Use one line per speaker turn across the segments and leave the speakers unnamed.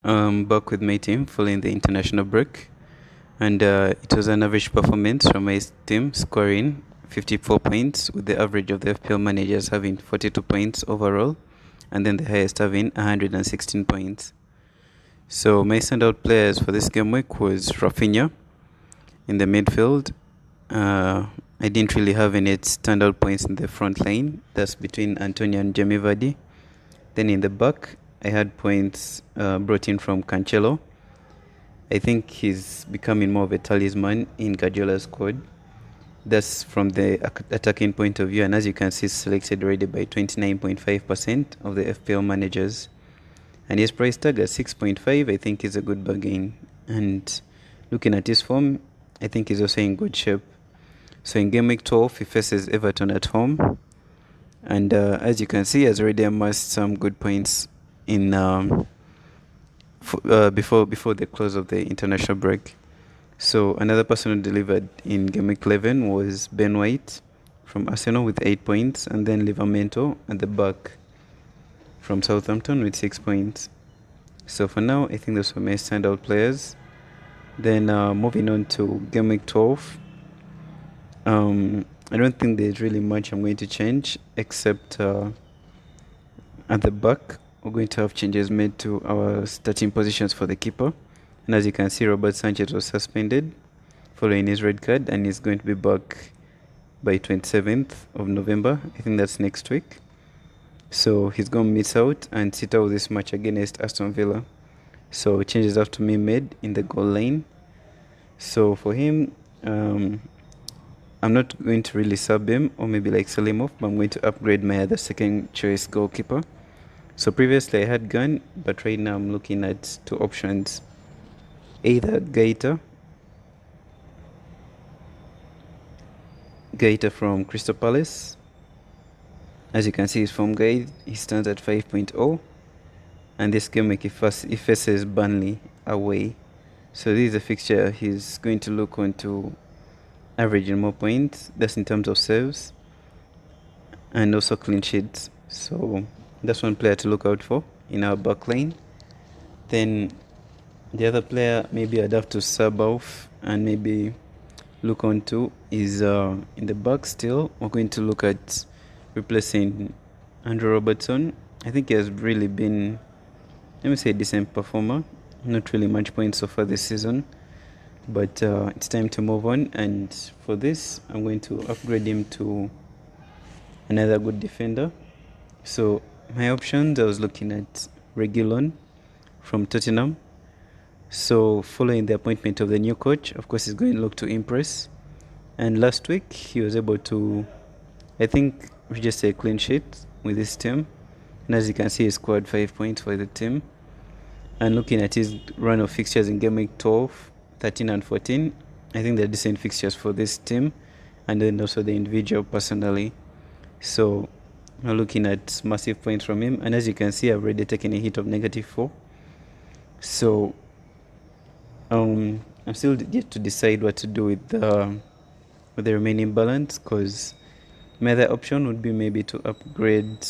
Back with my team following the international break, and it was an average performance from my team, scoring 54 points, with the average of the FPL managers having 42 points overall, and then the highest having 116 points. So my standout players for this game week was Rafinha in the midfield. I didn't really have any standout points in the front line. That's between Antonio and Jamie Vardy. Then in the back, I had points brought in from Cancelo. I think he's becoming more of a talisman in Guardiola's squad. That's from the attacking point of view, and as you can see, selected already by 29.5% of the FPL managers. And his price tag at 6.5, I think is a good bargain. And looking at his form, I think he's also in good shape. So in game week 12, he faces Everton at home. And as you can see, he has already amassed some good points in before the close of the international break. So another person who delivered in game week 11 was Ben White from Arsenal with 8 points, and then Livramento at the back from Southampton with 6 points. So for now, I think those were my standout players. Then moving on to game week 12. I don't think there's really much I'm going to change, except at the back, we're going to have changes made to our starting positions for the keeper. And as you can see, Robert Sanchez was suspended following his red card, and he's going to be back by 27th of November. I think that's next week. So he's going to miss out and sit out this match against Aston Villa. So changes have to be made in the goal line. So for him, I'm not going to really sub him or maybe like sell him off, but I'm going to upgrade my other second choice goalkeeper. So previously I had Gunn, but right now I'm looking at two options. Either Guiata from Crystal Palace. As you can see, his form guide, he stands at 5.0. And this game week he faces Burnley away. So this is a fixture he's going to look on to averaging more points. That's in terms of saves and also clean sheets. So that's one player to look out for in our back line. Then the other player maybe I'd have to sub off and maybe look on to is in the back still. We're going to look at replacing Andrew Robertson. I think he has really been, let me say, a decent performer. Not really much points so far this season, but it's time to move on. And for this, I'm going to upgrade him to another good defender. So my options, I was looking at Reguilon from Tottenham. So following the appointment of the new coach, of course, he's going to look to impress. And last week, he was able to, I think, register a clean sheet with his team. And as you can see, he scored 5 points for the team. And looking at his run of fixtures in game week 12, 13 and 14, I think they're decent fixtures for this team. And then also the individual personally. So we're looking at massive points from him. And as you can see, I've already taken a hit of -4. So I'm still yet to decide what to do with the remaining balance, because my other option would be maybe to upgrade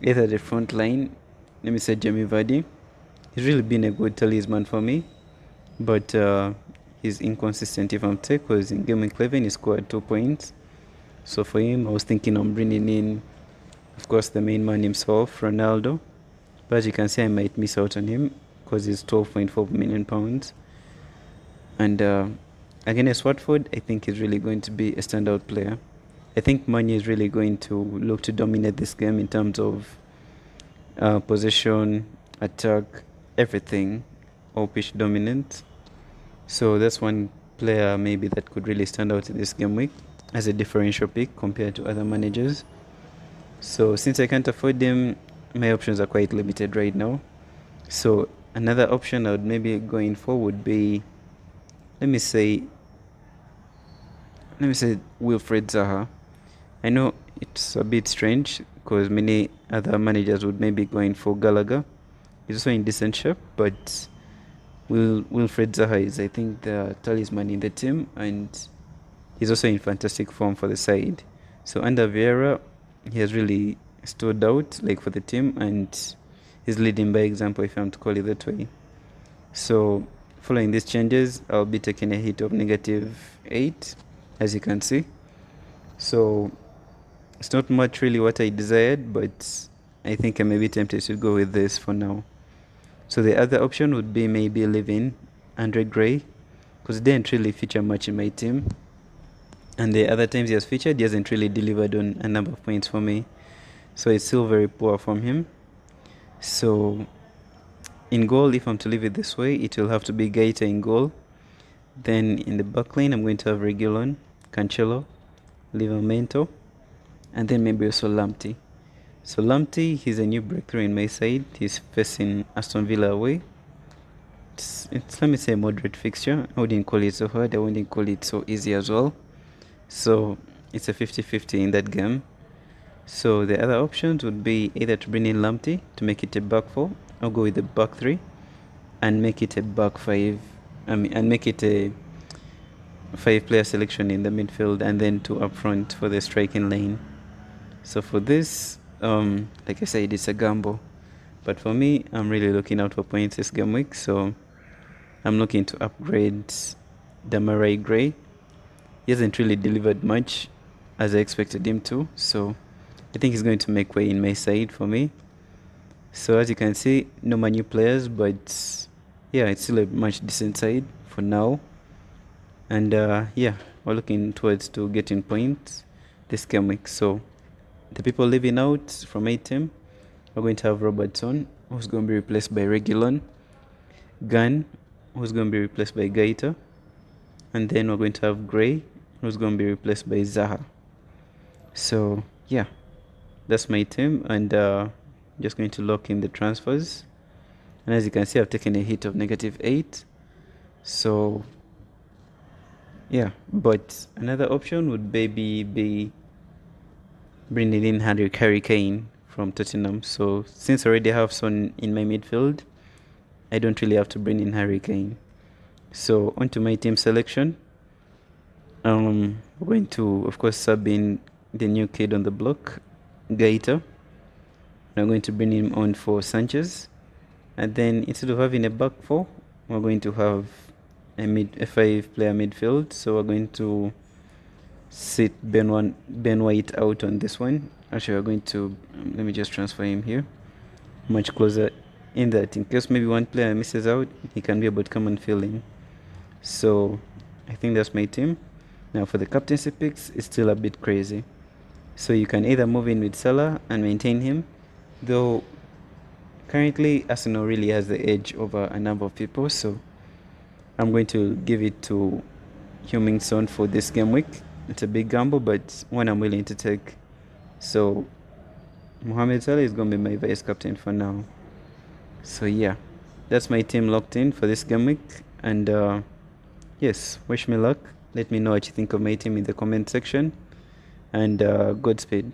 either the front line. Let me say Jamie Vardy. He's really been a good talisman for me, but he's inconsistent if I'm take, because in game week 11 he scored 2 points. So for him, I was thinking of bringing in, of course, the main man himself, Ronaldo. But as you can see, I might miss out on him because he's £12.4 million. And against Watford, I think he's really going to be a standout player. I think Mane is really going to look to dominate this game in terms of possession, attack, everything, all pitch dominant. So that's one player maybe that could really stand out in this game week as a differential pick compared to other managers. So since I can't afford them, my options are quite limited right now. So another option I would maybe go in for would be, let me say Wilfred Zaha. I know it's a bit strange because many other managers would maybe go in for Gallagher. He's also in decent shape, but Wilfred Zaha is, I think, the talisman in the team, and he's also in fantastic form for the side. So under Vieira, he has really stood out, like, for the team, and he's leading by example, if I'm to call it that way. So following these changes, I'll be taking a hit of -8, as you can see. So it's not much really what I desired, but I think I may be tempted to go with this for now. So the other option would be maybe leaving Andre Gray, because he didn't really feature much in my team. And the other times he has featured, he hasn't really delivered on a number of points for me. So it's still very poor from him. So in goal, if I'm to leave it this way, it will have to be Guiata in goal. Then in the back line, I'm going to have Reguilon, Cancelo, Livramento, and then maybe also Lamptey. So Lamptey, he's a new breakthrough in my side. He's facing Aston Villa away. It's let me say, a moderate fixture. I wouldn't call it so hard. I wouldn't call it so easy as well. So it's a 50-50 in that game. So the other options would be either to bring in Lamptey to make it a back four, or go with the back three and make it a back five. And make it a 5-player selection in the midfield and then 2 up front for the striking lane. So for this, like I said, it's a gamble. But for me, I'm really looking out for points this game week. So I'm looking to upgrade Demarai Gray. He hasn't really delivered much as I expected him to. So I think he's going to make way in my side for me. So as you can see, no more new players, but yeah, it's still a much decent side for now. And yeah, we're looking towards to getting points this game week. So the people leaving out from my team, we're going to have Robertson, who's going to be replaced by Reguilon, Gunn, who's going to be replaced by Guiata, and then we're going to have Gray, who's going to be replaced by Zaha. So yeah, that's my team, and just going to lock in the transfers. And as you can see, I've taken a hit of -8. So yeah, but another option would maybe be bringing in Harry Kane from Tottenham. So since I already have Son in my midfield, I don't really have to bring in Harry Kane. So onto my team selection. We're going to, of course, sub in the new kid on the block, Guaita. I'm going to bring him on for Sanchez. And then instead of having a back four, we're going to have a 5-player midfield. So we're going to sit Ben White out on this one. Actually, we're going to let me just transfer him here, much closer, in that in case maybe one player misses out, he can be able to come and fill in. So I think that's my team. Now for the captaincy picks, it's still a bit crazy. So you can either move in with Salah and maintain him, though currently Arsenal really has the edge over a number of people. So I'm going to give it to Heung-min Son for this game week. It's a big gamble, but one I'm willing to take. So Mohamed Salah is going to be my vice captain for now. So yeah, that's my team locked in for this game week. And yes, wish me luck. Let me know what you think of my team in the comment section. And Godspeed.